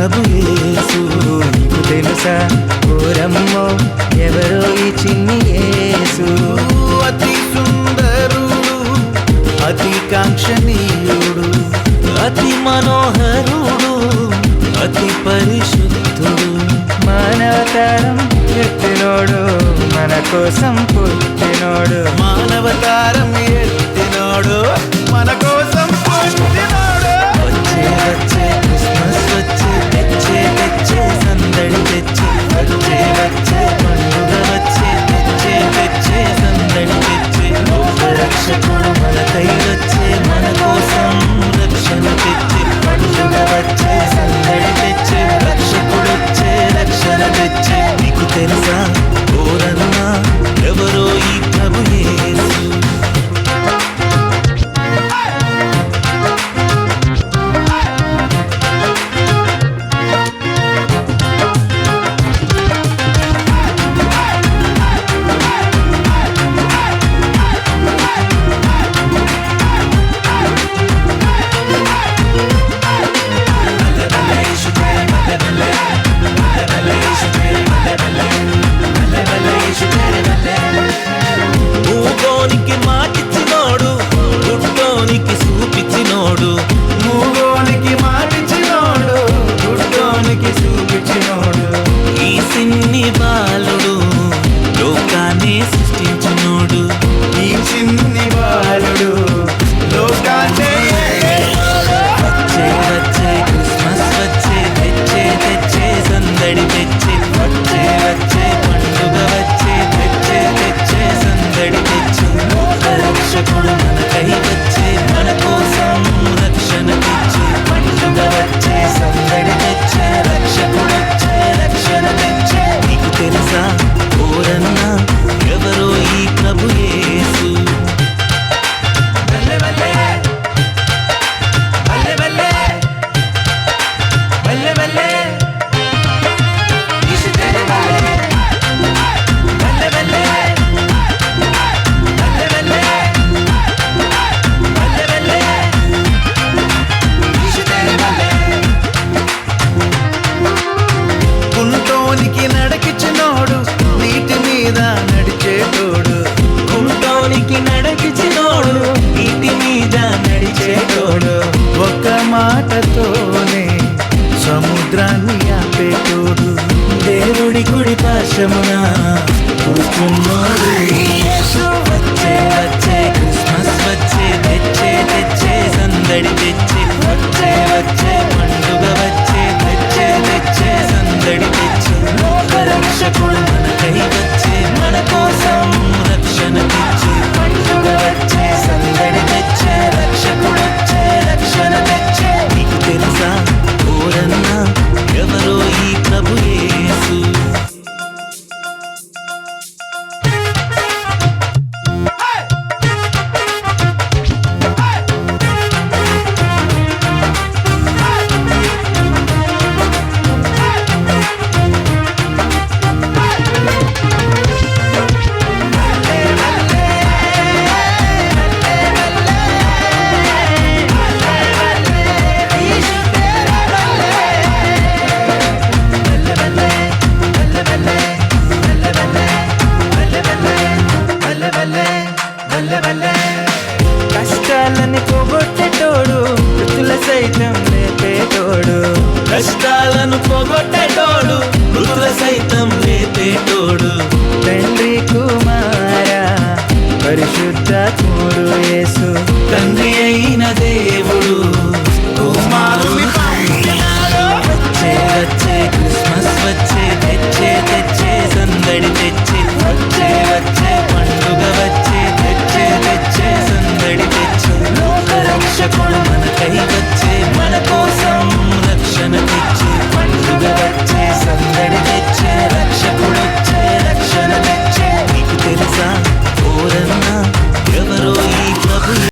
ప్రభు యేసు. నీకు తెలుసా ఓరమ్మో ఎవరో ఈ చిన్ని యేసు. అతి సుందరుడు, అతి కాంక్షణీయుడు, అతి మనోహరుడు, అతి పరిశుద్ధుడు. మానవతారం ఎత్తినోడు, మన కోసం పుట్టినోడు. మానవతారం ఎత్తినోడు, మన కోసం పుట్టినోడు. వచ్చే వచ్చే క్రిస్మస్ వచ్చే, తెచ్చే తెచ్చే సందడి తెచ్చే. వచ్చే వచ్చే పండుగ వచ్చే, తెచ్చే తెచ్చే సందడి తెచ్చే. లోక రక్షకుడు మనకై వచ్చే, మన కోసం రక్షణ తెచ్చే. పండుగ వచ్చే సందడి తెచ్చే, రక్షకుడు వచ్చే రక్షణ తెచ్చే. నీకు తెలుసా ఓరన్నా ఎవరో ఈ ప్రభు యేసు. మూగోనికి మాటిచ్చినోడు, గుడ్డోనికి చూపించినోడు. మూగోనికి మాటిచ్చినోడు, గుడ్డోనికి చూపించినోడు. ఈ సిన్ని బాలుడు లోకాన్ని సృష్టించినోడు. ఈ చిన్ని బాలుడు లోకాన్నే వచ్చే వచ్చే క్రిస్మస్ వచ్చే, తెచ్చే తెచ్చే సందడి తెచ్చే. వచ్చే వచ్చే పండుగ వచ్చే, తెచ్చే తెచ్చే సందడి తెచ్చే. లోక రక్షకుడు మనకై వచ్చే, మన కోసం రక్షణ తెచ్చే. పండుగ వచ్చే సందడి తెచ్చే, రక్షకుడు వచ్చే రక్షణ తెచ్చే. నీకు తెలుసా ఓరన్నా ఎవరో ఈ ప్రభు యేసు. బల్లె బల్లె బల్లె బల్లె బల్లె బల్లె ఈశు తేరే బల్లె బల్లె బల్లె బల్లె బల్లె బల్లె బల్లె ఈశు తేరే బల్లె. కుంటోనికి నడకిచ్చినోడు, నీటి మీద నడిచేటోడు. కుంటోనికి నడిచినోడు, నీటి మీద నడిచేటోడు. ఒక్క మాటతోనే సముద్రాన్ని ఆపేటోడు. దేవుడి కుడి పాశమున కూర్చున్నోడు. వచ్చే వచ్చే క్రిస్మస్ వచ్చే, తెచ్చే తెచ్చే సందడి తెచ్చే. వచ్చే వచ్చే పండుగ వచ్చే, తెచ్చే తెచ్చే సందడి తెచ్చే. లోక రక్షకుడు మనకై వచ్చే, మన కోసం రక్షణ తెచ్చే. పండుగ వచ్చే సందడి తెచ్చే, రక్షకుడు వచ్చే రక్షణ తెచ్చే. నీకు తెలుసా ఓరన్నా ఎవరో ఈ ప్రభు యేసు. కష్టాలని పోగొట్టేటోడు, మృతుల సైతం లేపేటోడు. కష్టాలను పోగొట్టేటోడు, మృతుల సైతం లేపేటోడు. తండ్రి కుమార పరిశుద్ధాత్ముడు యేసు. తండ్రి అయిన దేవుడు కుమారుని పంపినాడు. వచ్చే వచ్చే క్రిస్మస్ వచ్చే, తెచ్చే తెచ్చే సందడి తెచ్చే. వచ్చే వచ్చే పండుగ వచ్చే, తెచ్చే తెచ్చే సందడి తెచ్చే. లోక రక్షకుడు మనకై వచ్చే, మన కోసం రక్షణ తెచ్చే.